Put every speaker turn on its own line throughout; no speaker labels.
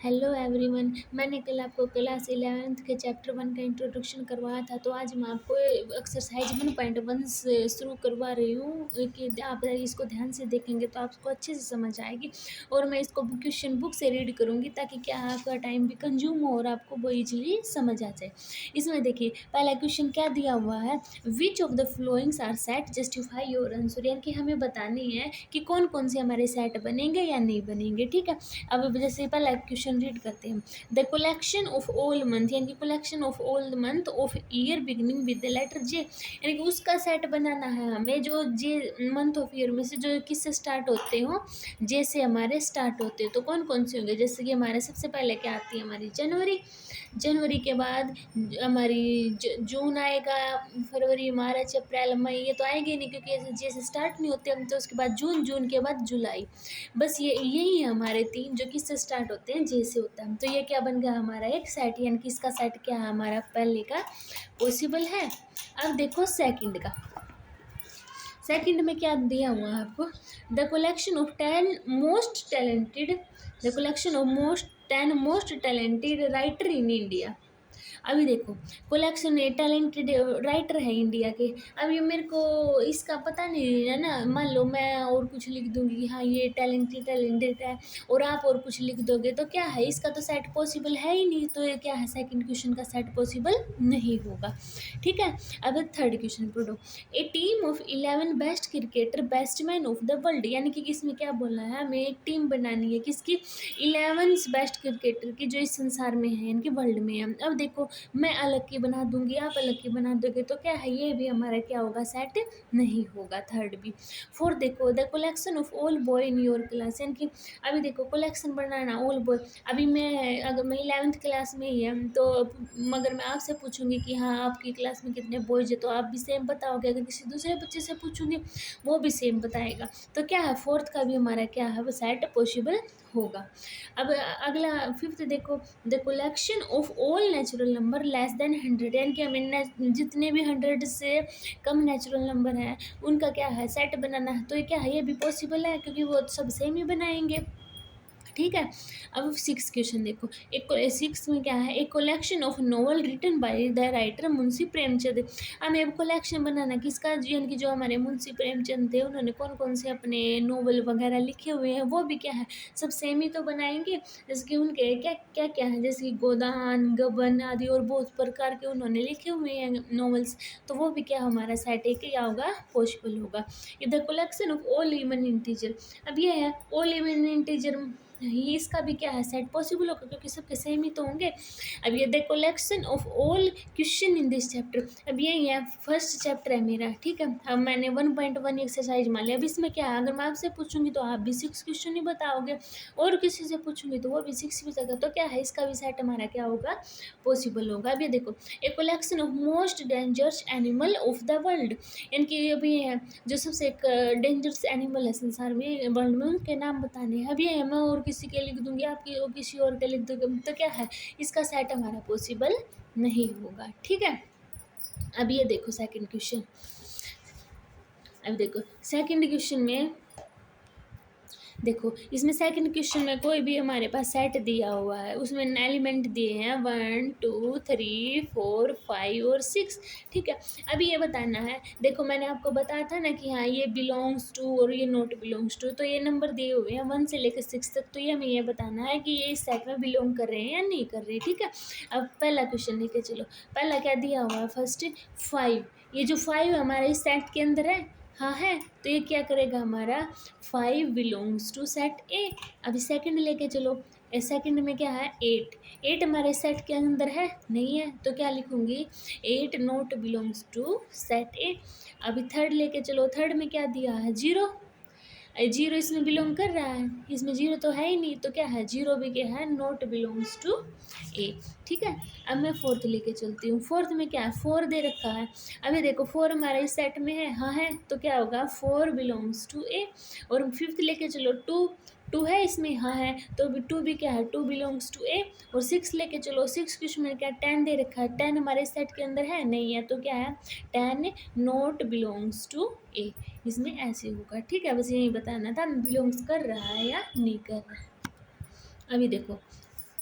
Hello everyone. मैंने कल आपको क्लास 11th के चैप्टर 1 का इंट्रोडक्शन करवाया था, तो आज मैं आपको एक्सरसाइज 1.1 से शुरू करवा रही हूँ कि आप इसको ध्यान से देखेंगे तो आपको अच्छे से समझ आएगी। और मैं इसको क्वेश्चन बुक से रीड करूँगी ताकि क्या आपका टाइम भी कंज्यूम हो और आपको वो ईजिली समझ आ जाए। इसमें देखिए पहला क्वेश्चन क्या दिया हुआ है, which of the followings are set justify your answer, यानी कि हमें बतानी है कि कौन कौन से हमारे सेट बनेंगे या नहीं बनेंगे। ठीक है, अब जैसे पहला क्वेश्चन रीड करते हैं। The collection of all month, यानी कि collection of all month of year beginning with the letter J, यानी कि उसका सेट बनाना है हमें जो जे मंथ ऑफ ईयर में से जो किससे स्टार्ट होते हो, जे से हमारे स्टार्ट होते हैं। तो कौन कौन से होंगे, जैसे कि हमारे सबसे पहले क्या आती है हमारी जनवरी। जनवरी के बाद हमारी जून आएगा, फरवरी, मार्च, अप्रैल, मई, ये तो आएंगे नहीं क्योंकि ऐसे जैसे स्टार्ट नहीं होते हम। तो उसके बाद जून, जून के बाद जुलाई। बस ये यही है हमारे तीन जो किससे स्टार्ट होते हैं, जे से होता है। तो ये क्या बन गया हमारा एक सेट, यानी कि इसका सेट क्या है हमारा पहले का पॉसिबल है। अब देखो सेकंड का, सेकंड में क्या दिया हुआ है आपको, the collection of 10 most talented, the collection of most 10 most talented writer in India. अभी देखो कलेक्शन टैलेंटेड राइटर है इंडिया के। अब ये मेरे को इसका पता नहीं है ना, मान लो मैं और कुछ लिख दूंगी कि हाँ ये टैलेंटेड है और आप और कुछ लिख दोगे तो क्या है, इसका तो सेट पॉसिबल है ही नहीं। तो ये क्या है, सेकंड क्वेश्चन का सेट पॉसिबल नहीं होगा। ठीक है, अब थर्ड क्वेश्चन पढ़ो। A team of 11 best cricketer batsman of the world, यानी कि इसमें क्या बोलना है, हमें एक टीम बनानी है किसकी, 11 बेस्ट क्रिकेटर की जो इस संसार में है, इनके वर्ल्ड में है। अब देखो मैं अलग की बना दूंगी, आप अलग की बना दोगे तो क्या है, ये भी हमारा क्या होगा, सेट नहीं होगा। थर्ड भी। फोर्थ देखो, the collection of all boy in your class, यानी कि अभी देखो कलेक्शन बनाना ऑल बॉय। अभी मैं अगर मैं 11th क्लास में ही है तो मगर मैं आपसे पूछूंगी कि हाँ आपकी क्लास में कितने बॉयज है तो आप भी सेम बताओगे। अगर किसी दूसरे बच्चे से पूछूंगी वो भी सेम बताएगा। तो क्या है, फोर्थ का भी हमारा क्या है, वो सेट पॉसिबल होगा। अब अगला फिफ्थ देखो, the collection of all natural number less then 100, यानी कि हमें जितने भी 100 से कम नेचुरल नंबर हैं उनका क्या है, सेट बनाना है। तो ये क्या है, ये भी पॉसिबल है क्योंकि वो सब सेम ही बनाएंगे। ठीक है, अब सिक्स क्वेश्चन देखो, एक सिक्स में क्या है, एक collection of novel written by the writer Munshi Premchand. हमें अब कलेक्शन बनाना किसका, यानी कि जो हमारे मुंशी प्रेमचंद थे उन्होंने कौन कौन से अपने नॉवल वगैरह लिखे हुए हैं, वो भी क्या है सब सेम ही तो बनाएंगे। जैसे कि उनके क्या क्या क्या है, जैसे कि गोदान, गबन आदि और बहुत प्रकार के उन्होंने लिखे हुए हैं नॉवेल्स। तो वो भी क्या हमारा सेट है, क्या होगा, पॉसिबल होगा। The collection of all even integer, अब ये है ऑल इवन इंटीजर, ये इसका भी क्या है, सेट पॉसिबल होगा क्योंकि सबके सेम ही तो होंगे। अब ये the collection of all question in this chapter, अब यही है फर्स्ट चैप्टर है मेरा। ठीक है, अब मैंने 1.1 एक्सरसाइज मान लिया। अब इसमें क्या है, अगर मैं आपसे पूछूंगी तो आप भी 6 क्वेश्चन ही बताओगे और किसी से पूछूंगी तो वो भी 6 भी बताएगा। तो क्या है, इसका भी सेट हमारा क्या होगा, पॉसिबल होगा। अब ये देखो, a collection of most dangerous animal of the world, यानी कि अभी है जो सबसे डेंजरस एनिमल है संसार में, वर्ल्ड में, उनके नाम बताने हैं। अब ये है मैं और किसी के लिख दूंगी, आपकी और किसी और के लिख दोगे तो क्या है, इसका सेट हमारा पॉसिबल नहीं होगा। ठीक है, अब ये देखो सेकंड क्वेश्चन। अब देखो सेकंड क्वेश्चन में देखो, इसमें सेकंड क्वेश्चन में कोई भी हमारे पास सेट दिया हुआ है, उसमें एलिमेंट दिए हैं 1 2 3 4 5 और 6। ठीक है, अभी ये बताना है, देखो मैंने आपको बताया था ना कि हाँ ये बिलोंग्स टू और ये नॉट बिलोंग्स टू, तो ये नंबर दिए हुए हैं 1 से लेकर 6 तक। तो ये हमें ये बताना है कि ये इस सेट में बिलोंग कर रहे हैं या नहीं कर रहे। ठीक है, अब पहला क्वेश्चन लेके चलो। पहला क्या दिया हुआ है, फर्स्ट 5, ये जो 5 हमारे इस सेट के अंदर है, हाँ है, तो ये क्या करेगा हमारा, 5 बिलोंग्स टू सेट ए। अभी सेकंड लेके चलो, सेकंड में क्या है, 8, 8 हमारे सेट के अंदर है नहीं है, तो क्या लिखूंगी, 8 not belongs to set A. अभी थर्ड लेके चलो, थर्ड में क्या दिया है, 0, 0 इसमें बिलोंग कर रहा है, इसमें 0 तो है ही नहीं, तो क्या है, 0 भी क्या है, नॉट बिलोंग्स टू ए। ठीक है, अब मैं फोर्थ लेके चलती हूँ। फोर्थ में क्या है, 4 दे रखा है। अभी देखो 4 हमारे इस सेट में है, हाँ है, तो क्या होगा, 4 बिलोंग्स टू ए। और फिफ्थ लेके चलो, 2, 2 है इसमें, हाँ है, तो 2 भी क्या है, 2 बिलोंग्स टू ए। और 6 लेके चलो, 6 क्वेश्चन में क्या, 10 दे रखा है, 10 हमारे सेट के अंदर है नहीं है, तो क्या है, 10 नॉट बिलोंग्स टू ए। इसमें ऐसे होगा। ठीक है, बस यही बताना था बिलोंग्स कर रहा है या नहीं कर रहा है। अभी देखो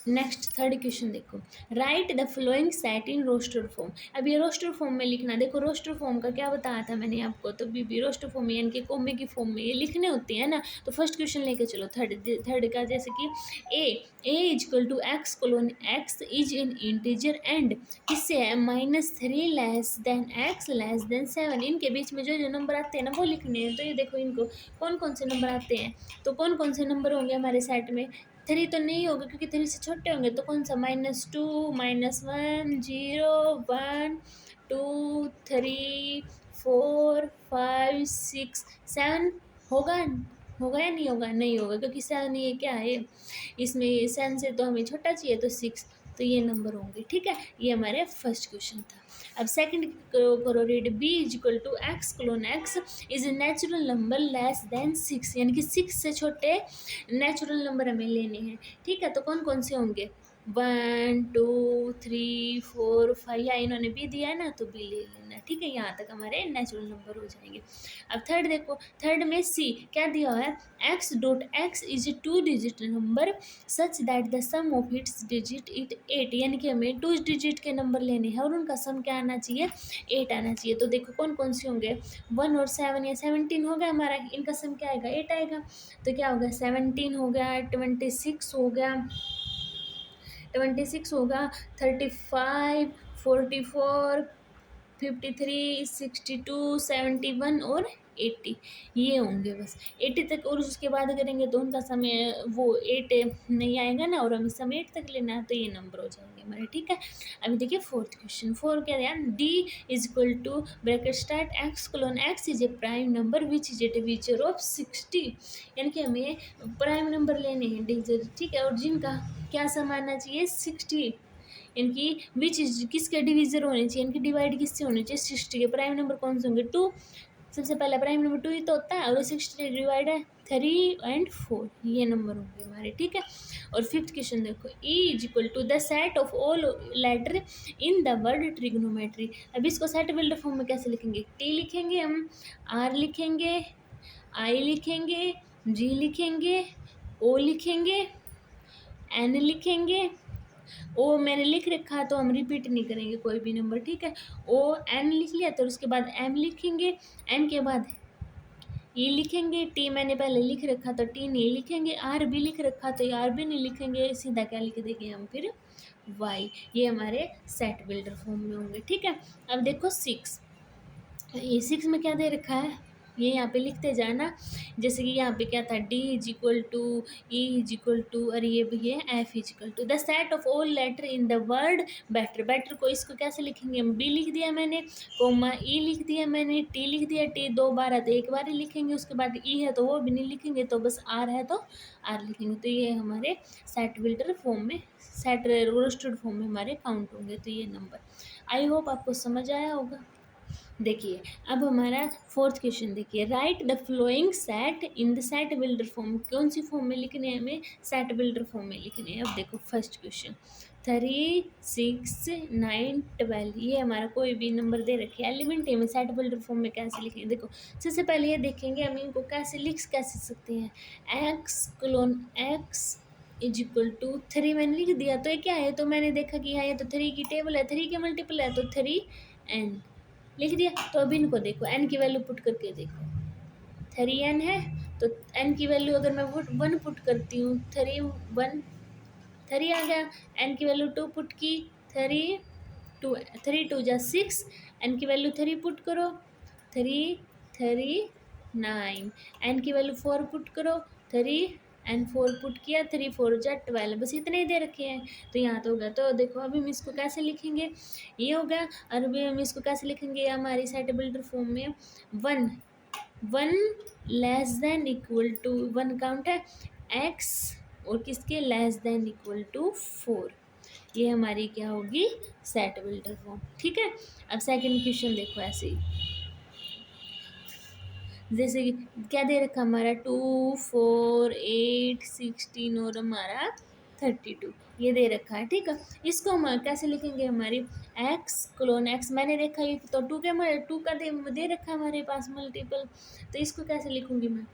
नेक्स्ट थर्ड क्वेश्चन देखो, write the following set in roster form. अब ये रोस्टर फॉर्म में लिखना, देखो रोस्टर फॉर्म का क्या बताया था मैंने आपको, तो भी रोस्टर फॉर्म में यानी कि कोमे की फॉर्म में ये लिखने होते हैं ना। तो फर्स्ट क्वेश्चन लेके चलो थर्ड का, जैसे कि A is equal to x colon x is in integer and किससे है -3 less than x less than 7। इनके बीच में जो जो नंबर आते हैं ना वो लिखने हैं। तो ये देखो इनको कौन कौन से नंबर आते हैं, तो कौन कौन से नंबर होंगे हमारे सेट में, 3 तो नहीं होगा क्योंकि 3 से छोटे होंगे, तो कौन सा -2 -1 0 1 2 3 4 5 6 7 होगा, होगा या नहीं होगा, नहीं होगा क्योंकि 7 ये क्या है, इसमें 7 से तो हमें छोटा चाहिए तो 6, तो ये नंबर होंगे। ठीक है, ये हमारे फर्स्ट क्वेश्चन था। अब सेकंड करो read, B is equal to x colon x is a natural number less than 6, यानी कि 6 से छोटे नेचुरल नंबर हमें लेने हैं। ठीक है, तो कौन कौन से होंगे, 1 2 3 4 5, या इन्होंने बी दिया है ना तो बी ले लेना। ठीक है, यहाँ तक हमारे नेचुरल नंबर हो जाएंगे। अब थर्ड देखो, थर्ड में सी क्या दिया हुआ है, x dot x is a 2 digit number such that the sum of its digit it 8, यानी कि हमें 2 डिजिट के नंबर लेने हैं और उनका सम क्या आना चाहिए, 8 आना चाहिए। तो देखो कौन कौन से होंगे, 1 और 7 या 17 हो गया हमारा, इनका सम क्या आएगा, 8 आएगा। तो क्या होगा, 17 हो गया, 26 हो गया, 26 होगा, 35 44 53 62 71 और 80, ये होंगे बस 80 तक। और उसके बाद करेंगे तो उनका समय वो 8 नहीं आएगा ना, और हमें समय 8 तक लेना है, तो ये नंबर हो जाएंगे हमारे। ठीक है, अभी देखिए फोर्थ क्वेश्चन, क्या दिया, D is equal to bracket start x colon x is a prime number which is a divisor of 60, यानी कि हमें प्राइम नंबर लेने हैं डिवीजर। ठीक है, और जिनका क्या सम आना चाहिए, 60, इनकी विच इज किसके डिवीजर होने चाहिए, इनकी डिवाइड किससे होने चाहिए, 60 के। प्राइम नंबर कौन से होंगे, 2, सबसे पहला प्राइम नंबर 2 ही तो होता है, और 60 डिवाइड है 3 और 4, ये नंबर होंगे हमारे। ठीक है, और फिफ्थ क्वेश्चन देखो, E is equal to the set of all letter in the word trigonometry. अब इसको सेट बिल्डर फॉर्म में कैसे लिखेंगे, टी लिखेंगे हम, आर लिखेंगे, आई लिखेंगे, जी लिखेंगे, ओ लिखेंगे, एन लिखेंगे, ओ मैंने लिख रखा है तो हम रिपीट नहीं करेंगे कोई भी नंबर। ठीक है, ओ एन लिख लिया तो उसके बाद एम लिखेंगे, एन के बाद ई लिखेंगे, टी मैंने पहले लिख रखा तो टी नहीं लिखेंगे, आर भी लिख रखा तो आर भी नहीं लिखेंगे, सीधा क्या लिख देंगे हम फिर वाई। ये हमारे सेट बिल्डर फॉर्म में होंगे। ठीक है, अब देखो 6, ये 6 में क्या दे रखा है, ये यहाँ पे लिखते जाना, जैसे कि यहाँ पे क्या था, D is equal to, E is equal to, और ये भी है F is equal to the set of all letter in the word better. Better को इसको कैसे लिखेंगे हम, बी लिख दिया मैंने, कोमा ई लिख दिया मैंने, टी लिख दिया, टी 2 बार है तो एक बार ही लिखेंगे, उसके बाद ई है तो वो भी नहीं लिखेंगे, तो बस आर है तो आर लिखेंगे। तो ये हमारे सेट बिल्डर फॉर्म में, सेट रोस्टेड फॉर्म में हमारे काउंट होंगे। तो ये नंबर, आई होप आपको समझ आया होगा। देखिए अब हमारा फोर्थ क्वेश्चन देखिए, right the following set in the set builder form. कौन सी फॉर्म में लिखने हैं हमें, सेट बिल्डर फॉर्म में लिखने हैं। अब देखो फर्स्ट क्वेश्चन, 3 6 9 12, ये हमारा कोई भी नंबर दे रखे हैं एलिमेंट है, हमें सेट बिल्डर फॉर्म में कैसे लिखेंगे। देखो सबसे पहले ये देखेंगे हम इनको कैसे लिख कैसे सकते हैं, x colon x is equal to 3 मैंने लिख दिया, तो ये क्या है, तो मैंने देखा कि हाँ ये तो 3 की टेबल है, 3 के मल्टीपल है तो 3n लिख दिया। तो अब इनको देखो, n की वैल्यू पुट करके देखो, 3n है तो n की वैल्यू अगर मैं 1 पुट करती हूँ, 3 1 3 आ गया, n की वैल्यू 2 पुट की, 3 2 3 2 जा 6, n की वैल्यू 3 पुट करो, 3 3 9, n की वैल्यू 4 पुट करो, 3 एन 4 पुट किया, 3 4 जा 12, बस इतने ही दे रखे हैं। तो यहाँ तो होगा, तो देखो अभी हम इसको कैसे लिखेंगे, ये होगा, और अभी हम इसको कैसे लिखेंगे हमारी सेट बिल्डर फॉर्म में, 1 less than equal to 1 count है x और किसके लेस देन इक्वल टू 4, ये हमारी क्या होगी सेट बिल्डर फॉर्म। ठीक है, अब सेकंड क्वेश्चन देखो ऐसे ही, जैसे कि क्या दे रखा हमारा 2 4 8 16 और हमारा 32, ये दे रखा है। ठीक है, इसको हम कैसे लिखेंगे, हमारी एक्स क्लोन एक्स मैंने देखा ये तो 2 का दे रखा है हमारे पास मल्टीपल, तो इसको कैसे लिखूंगी मैं,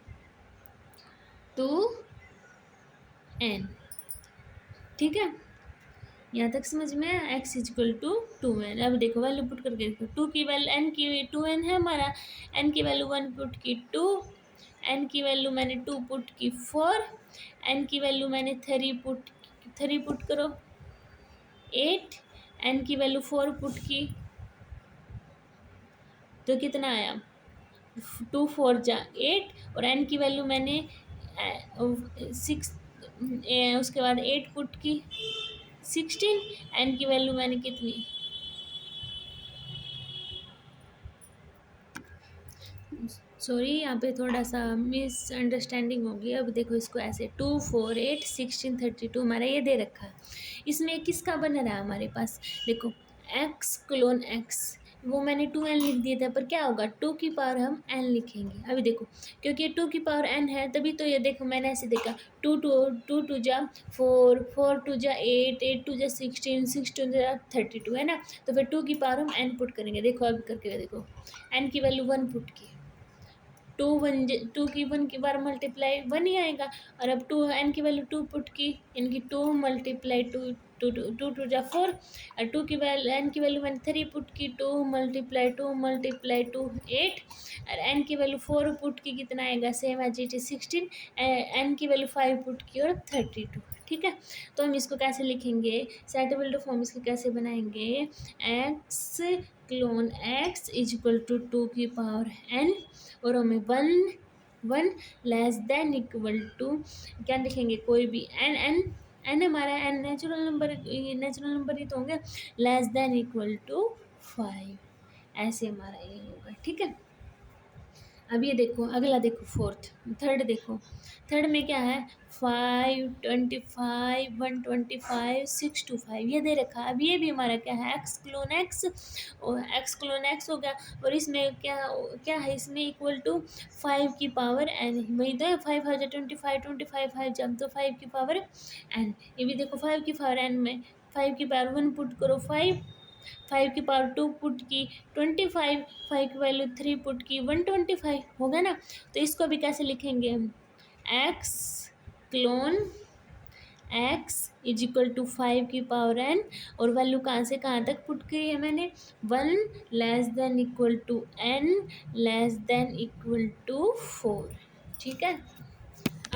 2n ठीक है, यहाँ तक समझ में आया। X is equal to 2n। अब देखो वैल्यू पुट करके देखो, टू की वैल्यू एन की 2n है हमारा, एन की वैल्यू 1 पुट की 2, एन की वैल्यू मैंने 2 पुट की 4, एन की वैल्यू मैंने 3 पुट करो 8, एन की वैल्यू 4 पुट की तो कितना आया 2 4 जा 8, और एन की वैल्यू मैंने 6, उसके बाद 8 पुट की 16, एन की वैल्यू मैंने कितनी, सॉरी यहाँ पे थोड़ा सा मिसअंडरस्टैंडिंग होगी। अब देखो इसको ऐसे 2 4 8 16 32 हमारा ये दे रखा है। इसमें किसका बन रहा है हमारे पास, देखो एक्स क्लोन एक्स, वो मैंने 2n लिख दिया था, पर क्या होगा 2 की पावर हम n लिखेंगे। अभी देखो क्योंकि 2 की पावर n है तभी तो ये देखो मैंने ऐसे देखा 2 जा 4, 4 2 जा 8, 8 2 जा 16, 6 2 जा 32 है ना। तो फिर 2 की पावर हम n पुट करेंगे। देखो अब करके देखो, n की वैल्यू 1 पुट की, 2 की 1 की बार मल्टीप्लाई 1 ही आएगा। और अब 2 n की वैल्यू 2 पुट की, इनकी 2 मल्टीप्लाई 2 2 जा 4, और 2 की वैल्यू n की वैल्यू मैंने 3 पुट की, 2 मल्टीप्लाई 2 मल्टीप्लाई 2 8, और n की वैल्यू 4 पुट की कितना आएगा same as it is 16, n की वैल्यू 5 पुट की और 32। ठीक है, तो हम इसको कैसे लिखेंगे, सेट बिल्डर फॉर्म इसको कैसे बनाएंगे, x colon x is equal to 2 की पावर n, और हमें 1 लेस देन इक्वल टू क्या लिखेंगे, कोई भी एन हमारा एन नेचुरल नंबर ही तो होंगे, लेस देन इक्वल टू 5, ऐसे हमारा ये होगा। ठीक है, अब ये देखो अगला देखो थर्ड देखो, थर्ड में क्या है 5 25 125 625 ये दे रखा है। अब ये भी हमारा क्या है एक्स क्लोन एक्स, और एक्स क्लोन एक्स हो गया, और इसमें क्या क्या है, इसमें इक्वल टू 5 की पावर n, वही तो है 5 25 25 5 जब तो 5 की पावर n। ये भी देखो 5 की पावर n में 5 की पावर 1 पुट करो 5 की पावर 2 पुट की 25, 5 की वैल्यू 3 पुट की 125 होगा ना। तो इसको भी कैसे लिखेंगे हम, x colon x is equal to 5 की पावर n, और वैल्यू कहाँ से कहाँ तक पुट की है मैंने 1 less than equal to n less than equal to 4। ठीक है,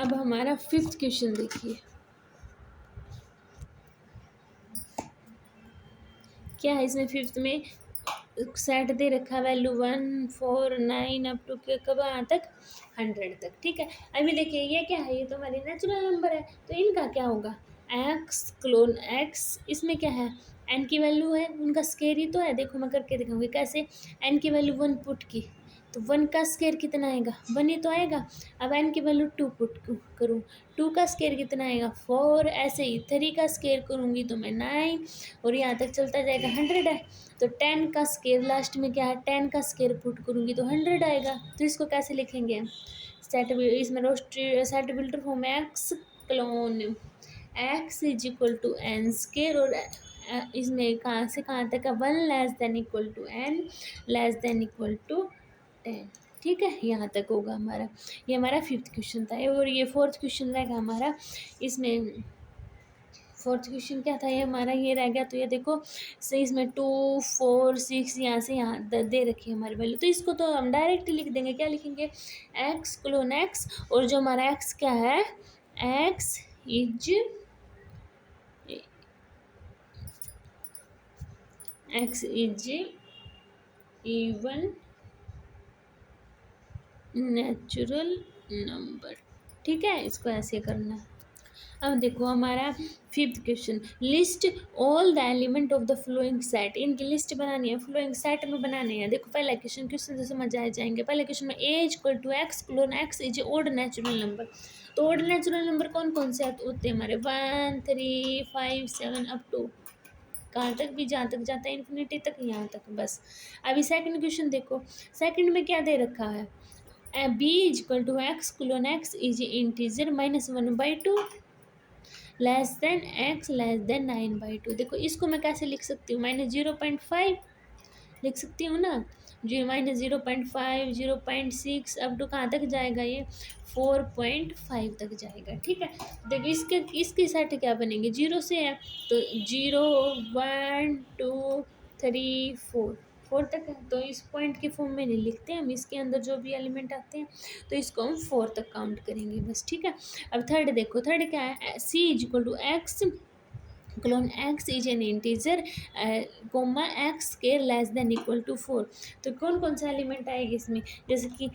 अब हमारा 5th क्वेश्चन देखिए, क्या है इसमें 5th में सेट दे रखा वैल्यू 1 4 9 अप टू के कब यहाँ तक 100 तक। ठीक है, अभी देखिए ये क्या है, ये तो हमारे नेचुरल नंबर है, तो इनका क्या होगा एक्स क्लोन एक्स, इसमें क्या है एन की वैल्यू है, उनका स्केयर ही तो है। देखो मैं करके दिखाऊंगी कैसे, एन की वैल्यू 1 पुट की तो 1 का स्केयर कितना आएगा 1 ही तो आएगा। अब एन की वैल्यू 2 पुट करूँ, 2 का स्केयर कितना आएगा 4, ऐसे ही 3 का स्केयर करूँगी तो मैं 9, और यहाँ तक चलता जाएगा 100 है। तो 10 का स्केयर लास्ट में क्या है 10 का स्केयर पुट करूँगी तो 100 आएगा। तो इसको कैसे लिखेंगे सेट, इसमें set builder form x colon x is equal to n square, और इसमें कहाँ से कहाँ तक है 1 less than equal to n less than equal to 10। ठीक है, यहाँ तक होगा हमारा, ये हमारा 5th क्वेश्चन था। और ये 4th क्वेश्चन रहेगा हमारा, इसमें 4th क्वेश्चन क्या था ये हमारा, ये रह गया। तो ये देखो सही, इसमें 2 4 6 यहाँ से यहाँ दे रखी है हमारी वैल्यू, तो इसको तो हम डायरेक्ट लिख देंगे। क्या लिखेंगे एक्स क्लोन एक्स, और जो हमारा एक्स क्या है x is even natural number. ठीक है, इसको ऐसे करना है। अब देखो हमारा 5th question, list all the element of the following set, इनकी लिस्ट बनानी है, फ्लोइंग सेट में बनानी है। देखो पहला क्वेश्चन से समझ आ जाएंगे। पहले क्वेश्चन में A equal to x colon x is odd natural number. तो ओड नेचुरल नंबर कौन कौन से होते हैं हमारे 1 3 5 7 अप टू कहाँ तक भी, जहाँ तक जाता है इन्फिनिटी तक, यहाँ तक बस। अभी सेकंड क्वेश्चन देखो, सेकंड में क्या दे रखा है B is equal to x colon x is integer -1/2 less than x less than 9/2। देखो इसको मैं कैसे लिख सकती हूँ -0.5 लिख सकती हूँ ना। जीरो माइनस 0.5, 0.6 अप टू कहाँ तक जाएगा ये, 4.5 तक जाएगा। ठीक है, देखिए इसके सेट क्या बनेंगे, जीरो से है तो 0, 1, 2, 3, 4, 4 तक है, तो इस पॉइंट के फॉर्म में नहीं लिखते हम, इसके अंदर जो भी एलिमेंट आते हैं तो इसको हम 4 तक काउंट करेंगे बस। ठीक है, अब थर्ड देखो, थर्ड क्या है, c equal to x colon x is an integer comma x square less than equal to 4। तो कौन कौन सा एलिमेंट आएगा इसमें, जैसे कि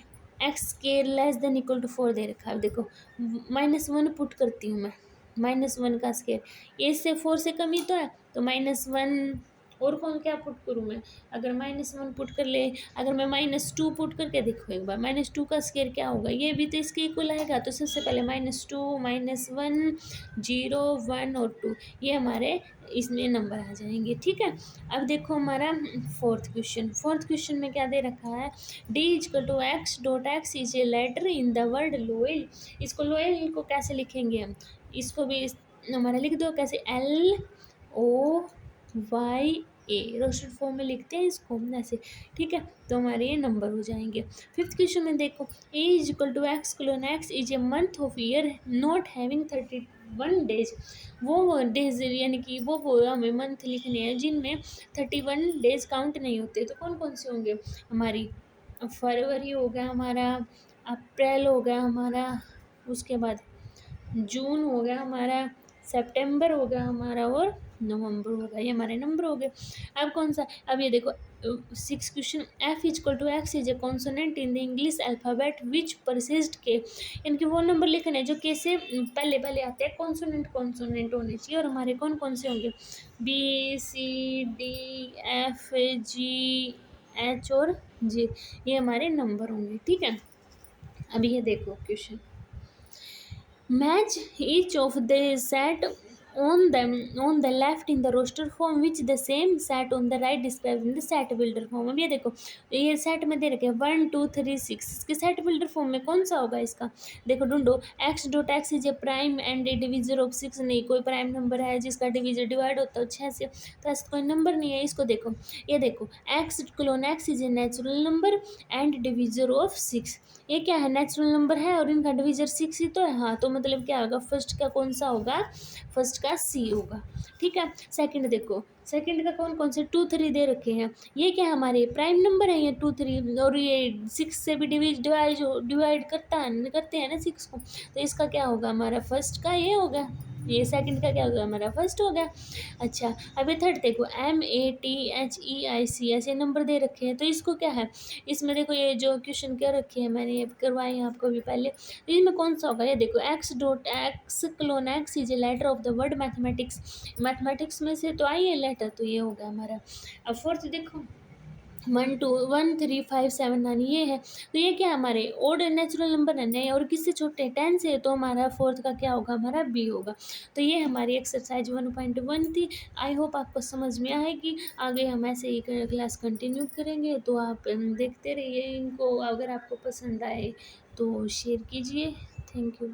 x square less than equal to 4 दे रखा है, देखो -1 पुट करती हूँ मैं, -1 का स्केयर, ये से 4 से कम ही तो है, तो -1, और कौन क्या पुट करूँ मैं, अगर -1 पुट कर ले, अगर मैं -2 पुट करके देखो एक बार, -2 का स्केयर क्या होगा, ये भी तो इसके इक्वल आएगा, तो सबसे पहले -2, -1, 0, 1 और 2, ये हमारे इसमें नंबर आ जाएंगे। ठीक है, अब देखो हमारा फोर्थ क्वेश्चन में क्या दे रखा है, D is equal to x dot x is a letter in the word loyal. इसको लोयल को कैसे लिखेंगे हम, इसको भी हमारा लिख दो कैसे, LOYA रोस्टेड फॉर्म में लिखते हैं इसको ऐसे। ठीक है, तो हमारे ये नंबर हो जाएंगे। फिफ्थ क्वेश्चन में देखो, A is equal to x colon x is a month of year not having 31 days. वो डेज यानी कि वो हमें मंथ लिखने हैं जिनमें 31 डेज काउंट नहीं होते, तो कौन कौन से होंगे, हमारी फरवरी हो गया हमारा, अप्रैल हो गया हमारा, उसके बाद जून हो गया हमारा, सितंबर हो गया हमारा, और नवंबर हो गया, ये हमारे नंबर हो गए। अब कौन सा, अब ये देखो six question, F is equal to x is a consonant in the English alphabet which persist K, इनके वो नंबर लिखने हैं जो के से पहले पहले आते हैं, कॉन्सोनेंट होने चाहिए, और हमारे कौन कौन से होंगे, BCDFGH और G, ये हमारे नंबर होंगे। ठीक है, अभी ये देखो question, match each of the set on the left in the roster form which the same set on the right described in the set builder form। अब ये देखो, ये सेट में दे रखे हैं 1 2 3 6, इसके सेट बिल्डर फॉर्म में कौन सा होगा इसका, देखो ढूंढो, x dot x is a prime and A divisor of 6, नहीं कोई प्राइम नंबर है जिसका डिविजर डिवाइड होता है 6 से, तो ऐसा कोई नंबर नहीं है। इसको देखो, ये देखो x clone x is a natural number and divisor of 6, ये क्या है, नेचुरल नंबर है और इनका डिविजर 6 ही तो है, हाँ, तो मतलब क्या होगा, फर्स्ट का कौन सा होगा, फर्स्ट का सी होगा। ठीक है, सेकंड देखो, सेकंड का कौन कौन से 2 3 दे रखे हैं, ये क्या हमारे प्राइम नंबर है ये 2 3, और ये 6 से भी डिवाइड करते हैं ना 6 को, तो इसका क्या होगा, हमारा फर्स्ट का ये होगा, ये सेकंड का क्या होगा, हमारा फर्स्ट होगा। अच्छा, अभी थर्ड देखो, MATHEIC ऐसे नंबर दे रखे हैं, तो इसको क्या है, इसमें देखो ये जो क्वेश्चन क्या रखे हैं मैंने ये करवाए हैं आपको भी पहले, तो इसमें कौन सा होगा, ये देखो x dot x colon x is a letter of the word mathematics, mathematics में से तो आई है लेटर, तो ये होगा हमारा। अब फोर्थ देखो, 1 2 1 3 5 7 9, ये है, तो ये क्या हमारे ओड नेचुरल नंबर है नहीं, और किससे छोटे 10 से, तो हमारा फोर्थ का क्या होगा, हमारा बी होगा। तो ये हमारी एक्सरसाइज 1.1 थी। आई होप आपको समझ में आएगी, आगे हम ऐसे ही क्लास कंटिन्यू करेंगे, तो आप देखते रहिए इनको, अगर आपको पसंद आए तो शेयर कीजिए। Thank you.